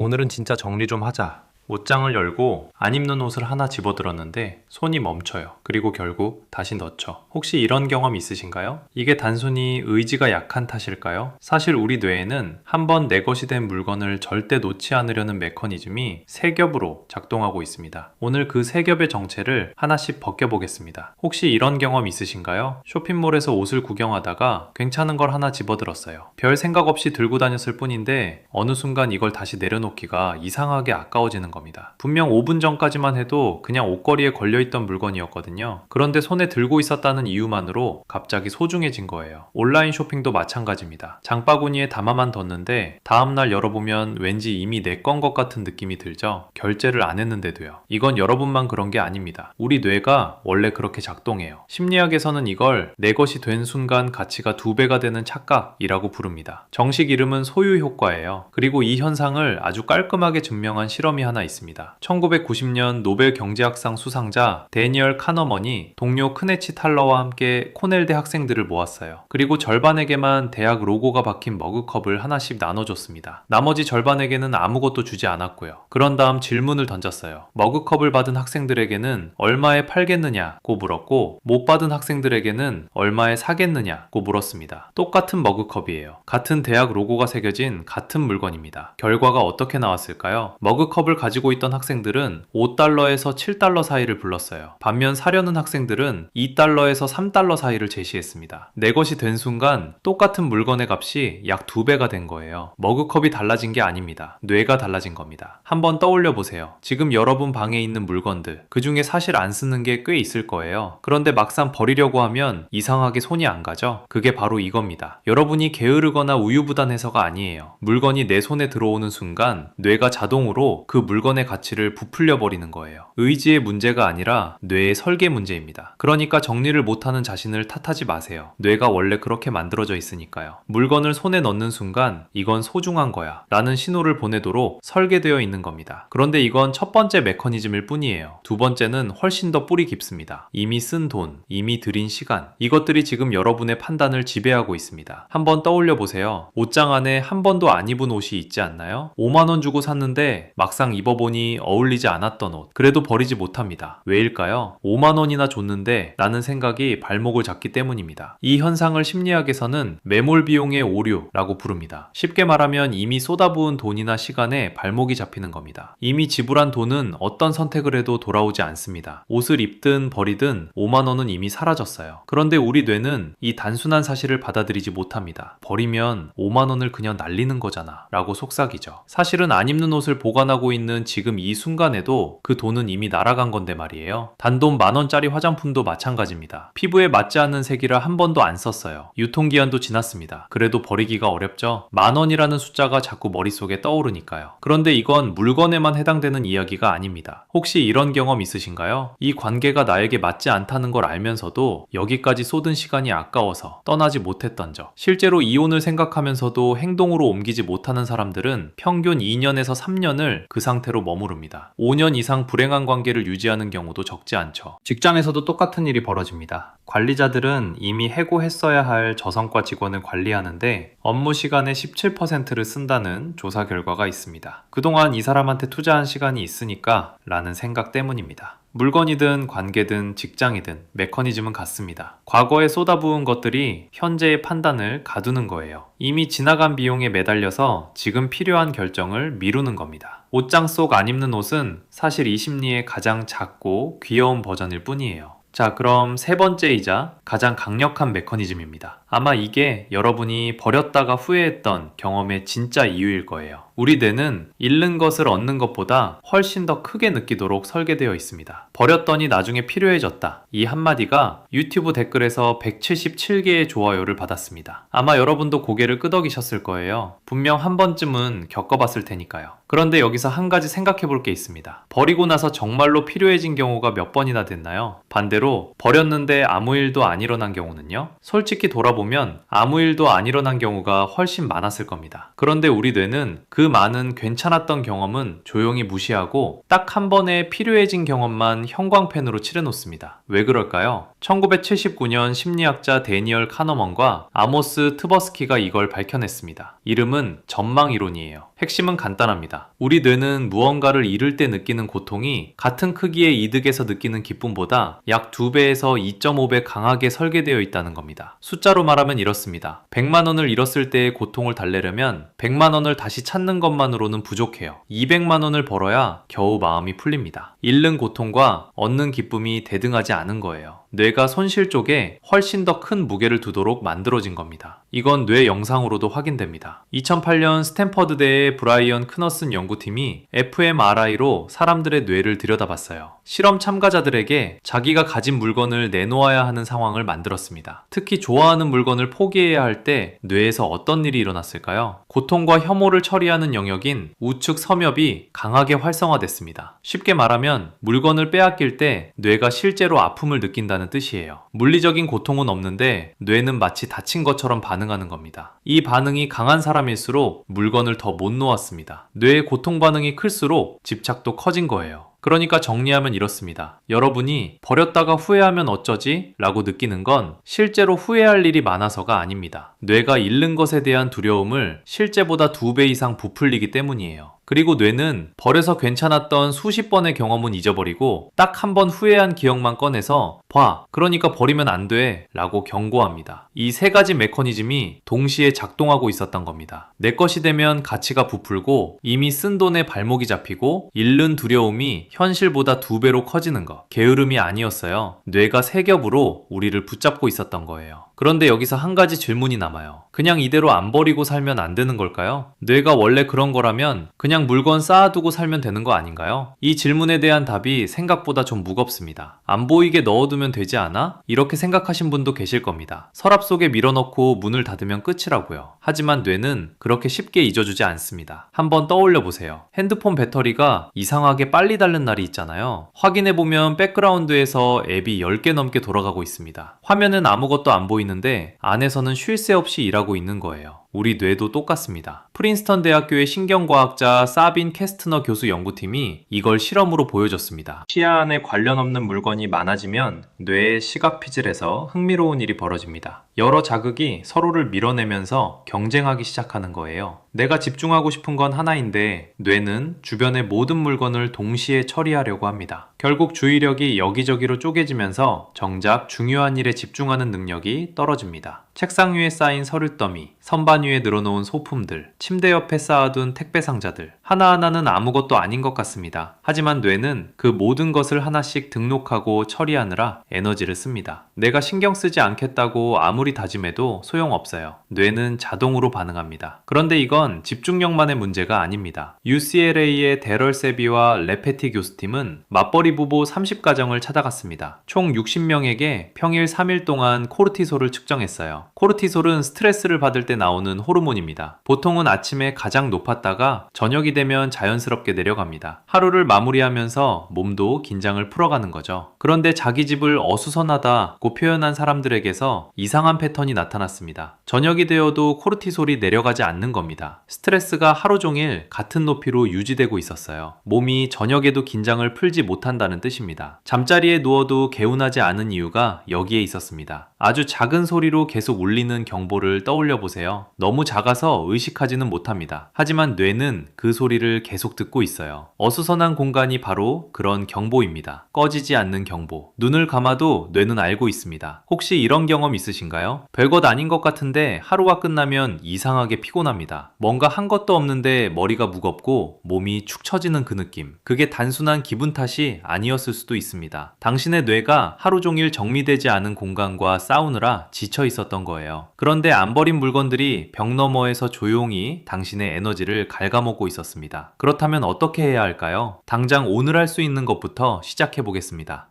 오늘은 진짜 정리 좀 하자. 옷장을 열고 안 입는 옷을 하나 집어들었는데 손이 멈춰요. 그리고 결국 다시 넣죠. 혹시 이런 경험 있으신가요? 이게 단순히 의지가 약한 탓일까요? 사실 우리 뇌에는 한번 내 것이 된 물건을 절대 놓지 않으려는 메커니즘이 세 겹으로 작동하고 있습니다. 오늘 그 세 겹의 정체를 하나씩 벗겨보겠습니다. 혹시 이런 경험 있으신가요? 쇼핑몰에서 옷을 구경하다가 괜찮은 걸 하나 집어들었어요. 별 생각 없이 들고 다녔을 뿐인데 어느 순간 이걸 다시 내려놓기가 이상하게 아까워지는 겁니다. 분명 5분 전까지만 해도 그냥 옷걸이에 걸려있던 물건이었거든요. 그런데 손에 들고 있었다는 이유만으로 갑자기 소중해진 거예요. 온라인 쇼핑도 마찬가지입니다. 장바구니에 담아만 뒀는데 다음날 열어보면 왠지 이미 내 건 것 같은 느낌이 들죠. 결제를 안 했는데도요. 이건 여러분만 그런 게 아닙니다. 우리 뇌가 원래 그렇게 작동해요. 심리학에서는 이걸 내 것이 된 순간 가치가 2배가 되는 착각이라고 부릅니다. 정식 이름은 소유 효과예요. 그리고 이 현상을 아주 깔끔하게 증명한 실험이 하나 있습니다. 1990년 노벨 경제학상 수상자 데니얼 카너먼이 동료 크네치 탈러와 함께 코넬대 학생들을 모았어요. 그리고 절반에게만 대학 로고가 박힌 머그컵을 하나씩 나눠줬습니다. 나머지 절반에게는 아무것도 주지 않았고요. 그런 다음 질문을 던졌어요. 머그컵을 받은 학생들에게는 얼마에 팔겠느냐고 물었고 못 받은 학생들에게는 얼마에 사겠느냐고 물었습니다. 똑같은 머그컵이에요. 같은 대학 로고가 새겨진 같은 물건입니다. 결과가 어떻게 나왔을까요? 머그컵을 가지고 있던 학생들은 5달러에서 7달러 사이를 불렀어요. 반면 사려는 학생들은 2달러에서 3달러 사이를 제시했습니다. 내 것이 된 순간 똑같은 물건의 값이 약 2배가 된 거예요. 머그컵이 달라진 게 아닙니다. 뇌가 달라진 겁니다. 한번 떠올려 보세요. 지금 여러분 방에 있는 물건들, 그 중에 사실 안 쓰는 게 꽤 있을 거예요. 그런데 막상 버리려고 하면 이상하게 손이 안 가죠? 그게 바로 이겁니다. 여러분이 게으르거나 우유부단해서가 아니에요. 물건이 내 손에 들어오는 순간 뇌가 자동으로 그 물건의 가치를 부풀려 버리는 거예요. 의지의 문제가 아니라 뇌의 설계 문제입니다. 그러니까 정리를 못하는 자신을 탓하지 마세요. 뇌가 원래 그렇게 만들어져 있으니까요. 물건을 손에 넣는 순간 이건 소중한 거야 라는 신호를 보내도록 설계되어 있는 겁니다. 그런데 이건 첫 번째 메커니즘일 뿐이에요. 두 번째는 훨씬 더 뿌리 깊습니다. 이미 쓴 돈, 이미 들인 시간, 이것들이 지금 여러분의 판단을 지배하고 있습니다. 한번 떠올려 보세요. 옷장 안에 한 번도 안 입은 옷이 있지 않나요? 5만 원 주고 샀는데 막상 입어보니 어울리지 않았던 옷, 그래도 버리지 못합니다. 왜일까요? 5만 원이나 줬는데 라는 생각이 발목을 잡기 때문입니다. 이 현상을 심리학에서는 매몰 비용의 오류라고 부릅니다. 쉽게 말하면 이미 쏟아부은 돈이나 시간에 발목이 잡히는 겁니다. 이미 지불한 돈은 어떤 선택을 해도 돌아오지 않습니다. 옷을 입든 버리든 5만 원은 이미 사라졌어요. 그런데 우리 뇌는 이 단순한 사실을 받아들이지 못합니다. 버리면 5만 원을 그냥 날리는 거잖아 라고 속삭이죠. 사실은 안 입는 옷을 보관하고 있는 지금 이 순간에도 그 돈은 이미 날아간 건데 말이에요. 단돈 10,000원짜리 화장품도 마찬가지입니다. 피부에 맞지 않는 색이라 한 번도 안 썼어요. 유통기한도 지났습니다. 그래도 버리기가 어렵죠? 10,000원이라는 숫자가 자꾸 머릿속에 떠오르니까요. 그런데 이건 물건에만 해당되는 이야기가 아닙니다. 혹시 이런 경험 있으신가요? 이 관계가 나에게 맞지 않다는 걸 알면서도 여기까지 쏟은 시간이 아까워서 떠나지 못했던 적. 실제로 이혼을 생각하면서도 행동으로 옮기지 못하는 사람들은 평균 2년에서 3년을 그 상태로 머무릅니다. 5년 이상 불행한 관계를 유지하는 경우도 적지 않죠. 직장에서도 똑같은 일이 벌어집니다. 관리자들은 이미 해고했어야 할 저성과 직원을 관리하는데 업무 시간의 17%를 쓴다는 조사 결과가 있습니다. 그동안 이 사람한테 투자한 시간이 있으니까 라는 생각 때문입니다. 물건이든 관계든 직장이든 메커니즘은 같습니다. 과거에 쏟아부은 것들이 현재의 판단을 가두는 거예요. 이미 지나간 비용에 매달려서 지금 필요한 결정을 미루는 겁니다. 옷장 속 안 입는 옷은 사실 이 심리의 가장 작고 귀여운 버전일 뿐이에요. 자, 그럼 세 번째이자 가장 강력한 메커니즘입니다. 아마 이게 여러분이 버렸다가 후회했던 경험의 진짜 이유일 거예요. 우리 뇌는 잃는 것을 얻는 것보다 훨씬 더 크게 느끼도록 설계되어 있습니다. 버렸더니 나중에 필요해졌다. 이 한마디가 유튜브 댓글에서 177개의 좋아요를 받았습니다. 아마 여러분도 고개를 끄덕이셨을 거예요. 분명 한 번쯤은 겪어봤을 테니까요. 그런데 여기서 한 가지 생각해 볼 게 있습니다. 버리고 나서 정말로 필요해진 경우가 몇 번이나 됐나요? 반대로 버렸는데 아무 일도 안 일어난 경우는요? 솔직히 돌아보면 아무 일도 안 일어난 경우가 훨씬 많았을 겁니다. 그런데 우리 뇌는 그 많은 괜찮았던 경험은 조용히 무시하고 딱 한 번에 필요해진 경험만 형광펜으로 칠해놓습니다. 왜 그럴까요? 1979년 심리학자 데니얼 카너먼과 아모스 트버스키가 이걸 밝혀냈습니다. 이름은 전망이론이에요. 핵심은 간단합니다. 우리 뇌는 무언가를 잃을 때 느끼는 고통이 같은 크기의 이득에서 느끼는 기쁨보다 약 2배에서 2.5배 강하게 설계되어 있다는 겁니다. 숫자로 말하면 이렇습니다. 100만 원을 잃었을 때의 고통을 달래려면 100만 원을 다시 찾는 것만으로는 부족해요. 200만 원을 벌어야 겨우 마음이 풀립니다. 잃는 고통과 얻는 기쁨이 대등하지 않은 거예요. 뇌가 손실 쪽에 훨씬 더 큰 무게를 두도록 만들어진 겁니다. 이건 뇌 영상으로도 확인됩니다. 2008년 스탠퍼드대의 브라이언 크너슨 연구팀이 fMRI로 사람들의 뇌를 들여다봤어요. 실험 참가자들에게 자기가 가진 물건을 내놓아야 하는 상황을 만들었습니다. 특히 좋아하는 물건을 포기해야 할 때 뇌에서 어떤 일이 일어났을까요? 고통과 혐오를 처리하는 영역인 우측 섬엽이 강하게 활성화됐습니다. 쉽게 말하면 물건을 빼앗길 때 뇌가 실제로 아픔을 느낀다는 뜻이에요. 물리적인 고통은 없는데 뇌는 마치 다친 것처럼 반응하는 겁니다. 이 반응이 강한 사람일수록 물건을 더 못 놓았습니다. 뇌의 고통 반응이 클수록 집착도 커진 거예요. 그러니까 정리하면 이렇습니다. 여러분이 버렸다가 후회하면 어쩌지? 라고 느끼는 건 실제로 후회할 일이 많아서가 아닙니다. 뇌가 잃는 것에 대한 두려움을 실제보다 2배 이상 부풀리기 때문이에요. 그리고 뇌는 버려서 괜찮았던 수십 번의 경험은 잊어버리고 딱 한 번 후회한 기억만 꺼내서 봐, 그러니까 버리면 안 돼 라고 경고합니다. 이 세 가지 메커니즘이 동시에 작동하고 있었던 겁니다. 내 것이 되면 가치가 부풀고 이미 쓴 돈에 발목이 잡히고 잃는 두려움이 현실보다 2배로 커지는 것. 게으름이 아니었어요. 뇌가 세 겹으로 우리를 붙잡고 있었던 거예요. 그런데 여기서 한 가지 질문이 남아요. 그냥 이대로 안 버리고 살면 안 되는 걸까요? 뇌가 원래 그런 거라면 그냥 물건 쌓아두고 살면 되는 거 아닌가요? 이 질문에 대한 답이 생각보다 좀 무겁습니다. 안 보이게 넣어두면 되지 않아? 이렇게 생각하신 분도 계실 겁니다. 서랍 속에 밀어넣고 문을 닫으면 끝이라고요. 하지만 뇌는 그렇게 쉽게 잊어주지 않습니다. 한번 떠올려 보세요. 핸드폰 배터리가 이상하게 빨리 닳는 날이 있잖아요. 확인해보면 백그라운드에서 앱이 10개 넘게 돌아가고 있습니다. 화면은 아무것도 안 보이는데 안에서는 쉴 새 없이 일하고 있는 거예요. 우리 뇌도 똑같습니다. 프린스턴 대학교의 신경과학자 사빈 캐스트너 교수 연구팀이 이걸 실험으로 보여줬습니다. 시야 안에 관련 없는 물건이 많아지면 뇌의 시각 피질에서 흥미로운 일이 벌어집니다. 여러 자극이 서로를 밀어내면서 경쟁하기 시작하는 거예요. 내가 집중하고 싶은 건 하나인데 뇌는 주변의 모든 물건을 동시에 처리하려고 합니다. 결국 주의력이 여기저기로 쪼개지면서 정작 중요한 일에 집중하는 능력이 떨어집니다. 책상 위에 쌓인 서류더미, 선반 위에 늘어놓은 소품들, 침대 옆에 쌓아둔 택배 상자들, 하나하나는 아무것도 아닌 것 같습니다. 하지만 뇌는 그 모든 것을 하나씩 등록하고 처리하느라 에너지를 씁니다. 내가 신경 쓰지 않겠다고 아무리 다짐해도 소용없어요. 뇌는 자동으로 반응합니다. 그런데 이건 집중력만의 문제가 아닙니다. UCLA의 데럴 세비와 레페티 교수팀은 맞벌이 부부 30가정을 찾아갔습니다. 총 60명에게 평일 3일 동안 코르티솔을 측정했어요. 코르티솔은 스트레스를 받을 때 나오는 호르몬입니다. 보통은 아침에 가장 높았다가 저녁이 되면 자연스럽게 내려갑니다. 하루를 마무리하면서 몸도 긴장을 풀어가는 거죠. 그런데 자기 집을 어수선하다고 표현한 사람들에게서 이상한 패턴이 나타났습니다. 저녁이 되어도 코르티솔이 내려가지 않는 겁니다. 스트레스가 하루 종일 같은 높이로 유지되고 있었어요. 몸이 저녁에도 긴장을 풀지 못한다는 뜻입니다. 잠자리에 누워도 개운하지 않은 이유가 여기에 있었습니다. 아주 작은 소리로 계속 울리는 경보를 떠올려 보세요. 너무 작아서 의식하지는 못합니다. 하지만 뇌는 그 소리를 계속 듣고 있어요. 어수선한 공간이 바로 그런 경보입니다. 꺼지지 않는 경보. 눈을 감아도 뇌는 알고 있습니다. 혹시 이런 경험 있으신가요? 별것 아닌 것 같은데 하루가 끝나면 이상하게 피곤합니다. 뭔가 한 것도 없는데 머리가 무겁고 몸이 축 처지는 그 느낌. 그게 단순한 기분 탓이 아니었을 수도 있습니다. 당신의 뇌가 하루 종일 정리되지 않은 공간과 싸우느라 지쳐 있었던 거예요. 그런데 안 버린 물건들이 벽 너머에서 조용히 당신의 에너지를 갉아먹고 있었습니다. 그렇다면 어떻게 해야 할까요? 당장 오늘 할 수 있는 것부터 시작해 보겠습니다.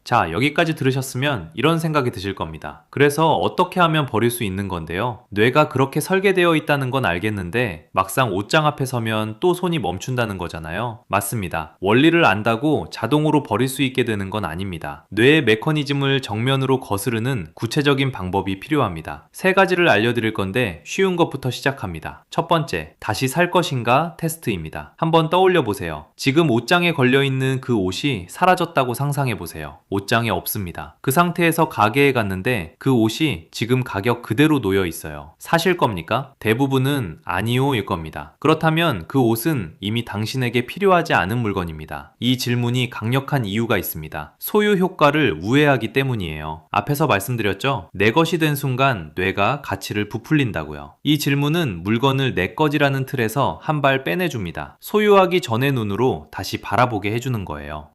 자, 여기까지 들으셨으면 이런 생각이 드실 겁니다. 그래서 어떻게 하면 버릴 수 있는 건데요. 뇌가 그렇게 설계되어 있다는 건 알겠는데 막상 옷장 앞에 서면 또 손이 멈춘다는 거잖아요. 맞습니다. 원리를 안다고 자동으로 버릴 수 있게 되는 건 아닙니다. 뇌의 메커니즘을 정면으로 거스르는 구체적인 방법이 필요합니다. 세 가지를 알려드릴 건데 쉬운 것부터 시작합니다. 첫 번째, 다시 살 것인가 테스트입니다. 한번 떠올려 보세요. 지금 옷장에 걸려있는 그 옷이 사라졌다고 상상해 보세요. 옷장에 없습니다. 그 상태에서 가게에 갔는데 그 옷이 지금 가격 그대로 놓여 있어요. 사실 겁니까? 대부분은 아니오일 겁니다. 그렇다면 그 옷은 이미 당신에게 필요하지 않은 물건입니다. 이 질문이 강력한 이유가 있습니다. 소유 효과를 우회하기 때문이에요. 앞에서 말씀드렸죠? 내 것이 된 순간 뇌가 가치를 부풀린다고요. 이 질문은 물건을 내 것이라는 틀에서 한 발 빼내줍니다. 소유하기 전의 눈으로 다시 바라보게 해주는 거예요.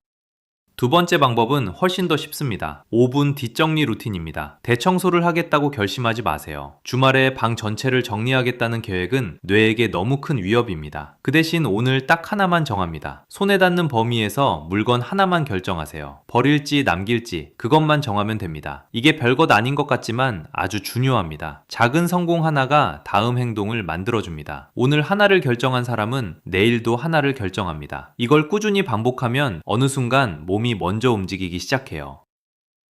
두 번째 방법은 훨씬 더 쉽습니다. 5분 뒷정리 루틴입니다. 대청소를 하겠다고 결심하지 마세요. 주말에 방 전체를 정리하겠다는 계획은 뇌에게 너무 큰 위협입니다. 그 대신 오늘 딱 하나만 정합니다. 손에 닿는 범위에서 물건 하나만 결정하세요. 버릴지 남길지 그것만 정하면 됩니다. 이게 별것 아닌 것 같지만 아주 중요합니다. 작은 성공 하나가 다음 행동을 만들어줍니다. 오늘 하나를 결정한 사람은 내일도 하나를 결정합니다. 이걸 꾸준히 반복하면 어느 순간 몸이 먼저 움직이기 시작해요.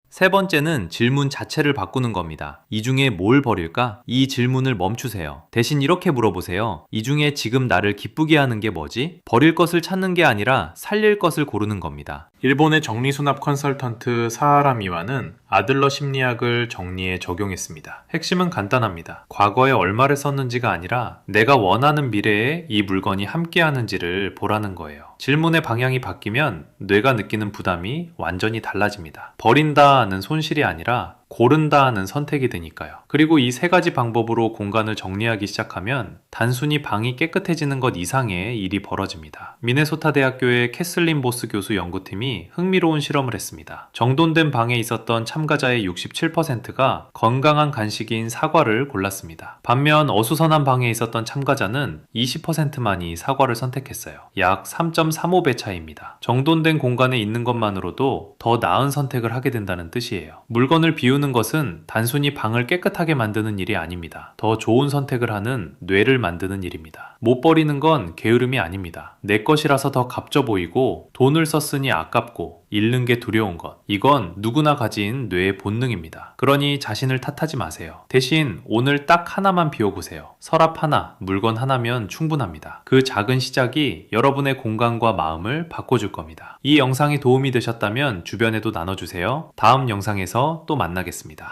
세 번째는 질문 자체를 바꾸는 겁니다. 이 중에 뭘 버릴까? 이 질문을 멈추세요. 대신 이렇게 물어보세요. 이 중에 지금 나를 기쁘게 하는 게 뭐지? 버릴 것을 찾는 게 아니라 살릴 것을 고르는 겁니다. 일본의 정리수납 컨설턴트 사하라 미와는 아들러 심리학을 정리에 적용했습니다. 핵심은 간단합니다. 과거에 얼마를 썼는지가 아니라 내가 원하는 미래에 이 물건이 함께하는지를 보라는 거예요. 질문의 방향이 바뀌면 뇌가 느끼는 부담이 완전히 달라집니다. 버린다는 손실이 아니라 고른다는 선택이 되니까요. 그리고 이 세 가지 방법으로 공간을 정리하기 시작하면 단순히 방이 깨끗해지는 것 이상의 일이 벌어집니다. 미네소타 대학교의 캐슬린 보스 교수 연구팀이 흥미로운 실험을 했습니다. 정돈된 방에 있었던 참가자의 67%가 건강한 간식인 사과를 골랐습니다. 반면 어수선한 방에 있었던 참가자는 20%만이 사과를 선택했어요. 약 3.35배 차이입니다. 정돈된 공간에 있는 것만으로도 더 나은 선택을 하게 된다는 뜻이에요. 물건을 비우는 것은 단순히 방을 깨끗하게 만드는 일이 아닙니다. 더 좋은 선택을 하는 뇌를 만드는 일입니다. 못 버리는 건 게으름이 아닙니다. 내 것이라서 더 값져 보이고 돈을 썼으니 아깝고 잃는 게 두려운 것. 이건 누구나 가진 뇌의 본능입니다. 그러니 자신을 탓하지 마세요. 대신 오늘 딱 하나만 비워보세요. 서랍 하나, 물건 하나면 충분합니다. 그 작은 시작이 여러분의 공간과 마음을 바꿔줄 겁니다. 이 영상이 도움이 되셨다면 주변에도 나눠주세요. 다음 영상에서 또 만나겠습니다.